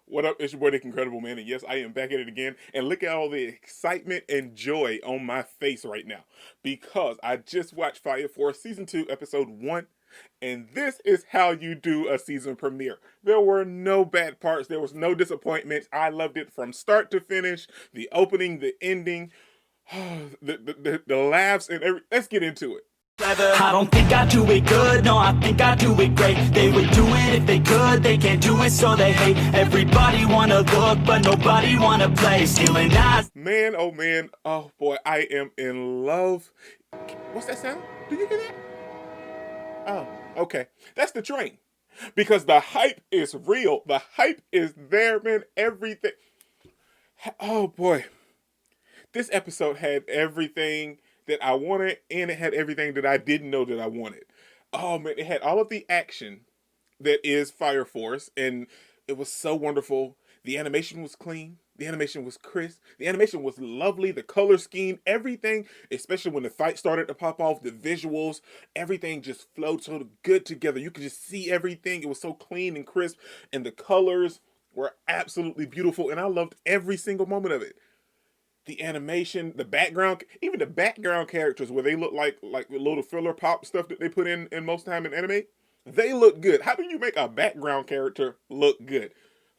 What up? It's your boy, Nick Incredible Man, and yes, I am back at it again. And look at all the excitement and joy on my face right now because I just watched Fire Force Season 2, Episode 1, and this is how you do a season premiere. There were no bad parts, there was no disappointments. I loved it from start to finish. The opening, the ending, the laughs, and let's get into it. I don't think I do it good, no, I think I do it great. They would do it if they could, they can't do it so they hate. Everybody wanna look, but nobody wanna play. Stealing eyes. Man, oh boy, I am in love. What's that sound? Do you hear that? Oh, okay. That's the train. Because the hype is real. The hype is there, man. Everything. Oh boy. This episode had everything that I wanted, and it had everything that I didn't know that I wanted. Oh man, it had all of the action that is Fire Force, and it was so wonderful. The animation was clean. The animation was crisp. The animation was lovely. The color scheme, everything, especially when the fight started to pop off, the visuals, everything just flowed so good together. You could just see everything. It was so clean and crisp, and the colors were absolutely beautiful, and I loved every single moment of it. The animation, the background, even the background characters where they look like the little filler pop stuff that they put in most time in anime, they look good. How do you make a background character look good?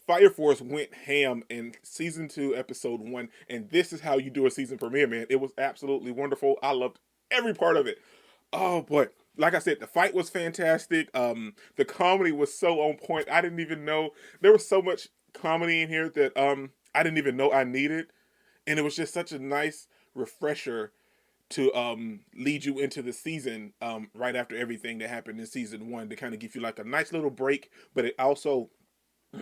Fire Force went ham in season 2, episode 1, and this is how you do a season premiere, man. It was absolutely wonderful. I loved every part of it. Oh boy. Like I said, the fight was fantastic. The comedy was so on point. I didn't even know there was so much comedy in here that I didn't even know I needed. And it was just such a nice refresher to lead you into the season right after everything that happened in season 1 to kind of give you like a nice little break, but it also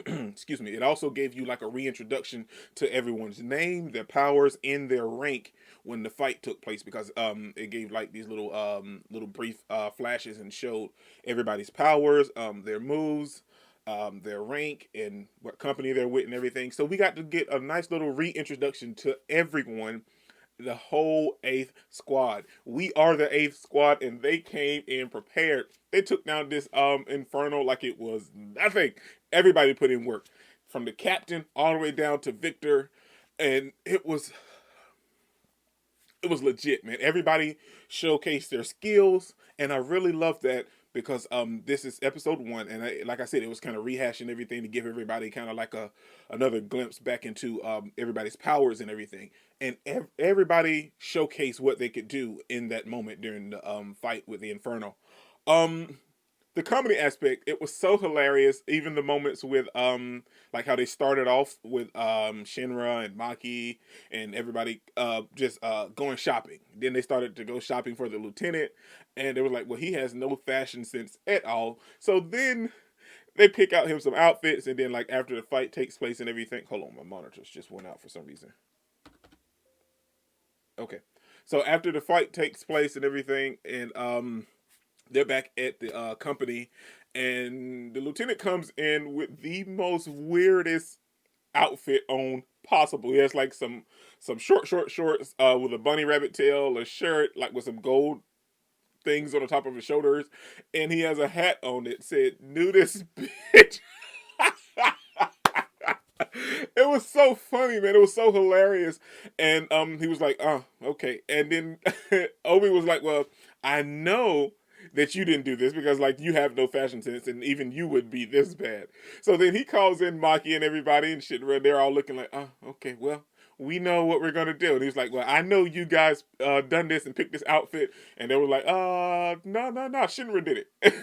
excuse me, it also gave you like a reintroduction to everyone's name, their powers, and their rank when the fight took place, because it gave like these little brief flashes and showed everybody's powers, their moves, their rank, and what company they're with and everything. So we got to get a nice little reintroduction to everyone, the whole eighth squad. We are the eighth squad, and they came in prepared. They took down this inferno like it was nothing. Everybody put in work, from the captain all the way down to Victor, and it was legit, man. Everybody showcased their skills, and I really love that because this is episode 1, and like I said, it was kind of rehashing everything to give everybody kind of like another glimpse back into everybody's powers and everything, and everybody showcased what they could do in that moment during the fight with the Inferno. Um, the comedy aspect, it was so hilarious. Even the moments with like how they started off with Shinra and Maki and everybody just going shopping. Then they started to go shopping for the lieutenant, and they were like, well, he has no fashion sense at all. So then they pick out him some outfits, and then like after the fight takes place and everything, hold on, my monitors just went out for some reason. Okay. So after the fight takes place and everything, and they're back at the company, and the lieutenant comes in with the most weirdest outfit on possible. He has like some short shorts with a bunny rabbit tail, a shirt like with some gold things on the top of his shoulders, and he has a hat on that said "Nudist bitch." It was so funny, man. It was so hilarious, and he was like, "Oh, okay." And then Obi was like, "Well, I know that you didn't do this because like you have no fashion sense, and even you would be this bad." So then he calls in Maki and everybody and shit. They're all looking like, "Oh, okay, well, we know what we're gonna do." And he's like, "Well, I know you guys done this and picked this outfit," and they were like, no, no, no, Shinra did it."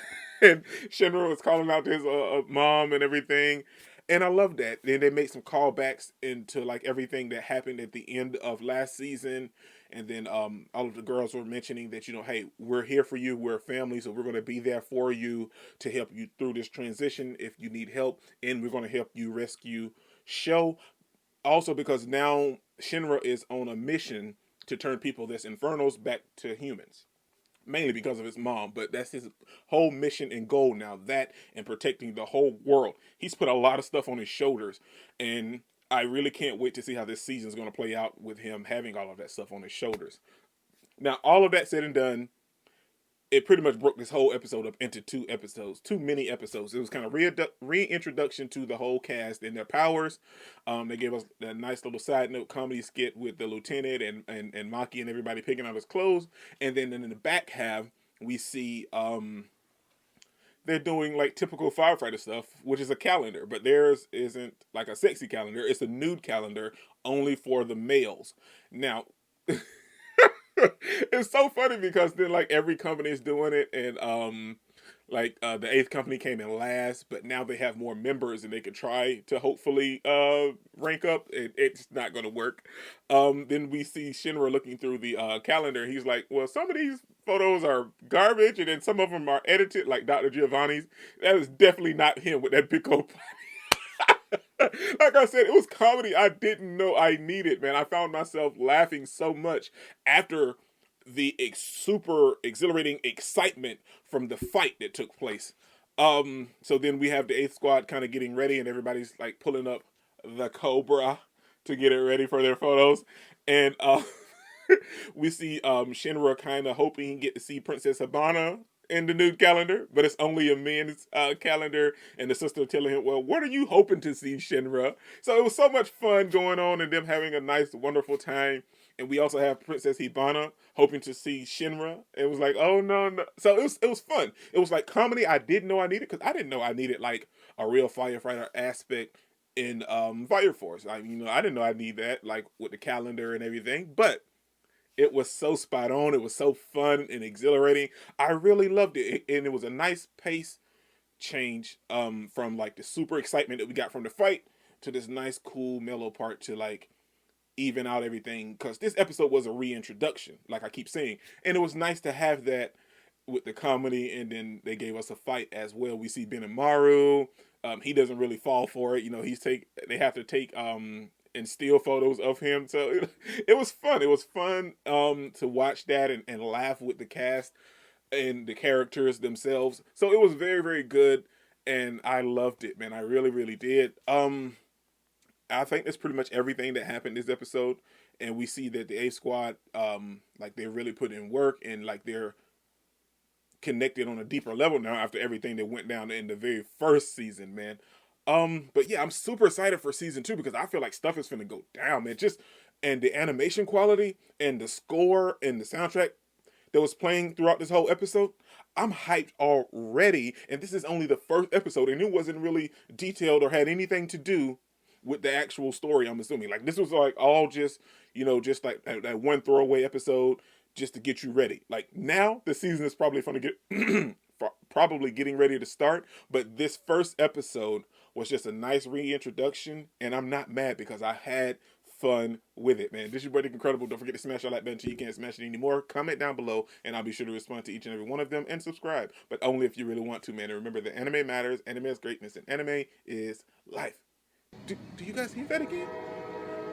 And Shinra was calling out to his mom and everything. And I love that. Then they make some callbacks into like everything that happened at the end of last season, and then all of the girls were mentioning that, hey, we're here for you. We're a family, so we're going to be there for you to help you through this transition if you need help, and we're going to help you rescue Show. Also, because now Shinra is on a mission to turn people that's infernos back to humans, mainly because of his mom, but that's his whole mission and goal now. That and protecting the whole world. He's put a lot of stuff on his shoulders, and I really can't wait to see how this season is going to play out with him having all of that stuff on his shoulders. Now, all of that said and done, it pretty much broke this whole episode up into 2 episodes, 2 mini episodes. It was kind of reintroduction to the whole cast and their powers. They gave us a nice little side note comedy skit with the lieutenant and Maki and everybody picking out his clothes. And then in the back half, we see they're doing like typical firefighter stuff, which is a calendar, but theirs isn't like a sexy calendar. It's a nude calendar only for the males. Now, it's so funny because then like every company is doing it, and the eighth company came in last, but now they have more members and they could try to hopefully rank up. It's not going to work. Then we see Shinra looking through the calendar. He's like, well, some of these photos are garbage, and then some of them are edited, like Dr. Giovanni's. That is definitely not him with that big old like I said, it was comedy I didn't know I needed, man. I found myself laughing so much after the super exhilarating excitement from the fight that took place. So then we have the eighth squad kind of getting ready, and everybody's like pulling up the Cobra to get it ready for their photos. And we see Shinra kind of hoping he can get to see Princess Habana in the nude calendar, but it's only a men's calendar, and the sister telling him, well, what are you hoping to see, Shinra? So it was so much fun going on and them having a nice, wonderful time. And we also have Princess Hibana hoping to see Shinra. It was like, oh no, no. So it was fun. It was like comedy I didn't know I needed, because I didn't know I needed like a real firefighter aspect in Fire Force. I didn't know I need that, like with the calendar and everything, but it was so spot on. It was so fun and exhilarating. I really loved it. And it was a nice pace change from like the super excitement that we got from the fight to this nice, cool, mellow part to like even out everything. Because this episode was a reintroduction, like I keep saying. And it was nice to have that with the comedy. And then they gave us a fight as well. We see Benimaru. He doesn't really fall for it. They have to take and steal photos of him. So it was fun. It was fun to watch that and laugh with the cast and the characters themselves. So it was very, very good, and I loved it, man. I really, really did. I think that's pretty much everything that happened this episode, and we see that the A Squad, like they're really putting in work, and like they're connected on a deeper level now after everything that went down in the very first season, man. But yeah, I'm super excited for season 2 because I feel like stuff is finna go down, man. And the animation quality and the score and the soundtrack that was playing throughout this whole episode, I'm hyped already. And this is only the first episode, and it wasn't really detailed or had anything to do with the actual story, I'm assuming. Like, this was like all just like that one throwaway episode just to get you ready. Like, now the season is probably going to get probably getting ready to start, but this first episode was just a nice reintroduction, and I'm not mad because I had fun with it, man. This is your boy Dick Incredible. Don't forget to smash that like button until you can't smash it anymore. Comment down below, and I'll be sure to respond to each and every one of them, and subscribe, but only if you really want to, man. And remember that anime matters, anime is greatness, and anime is life. Do you guys hear that again?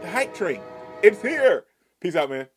The hype train. It's here. Peace out, man.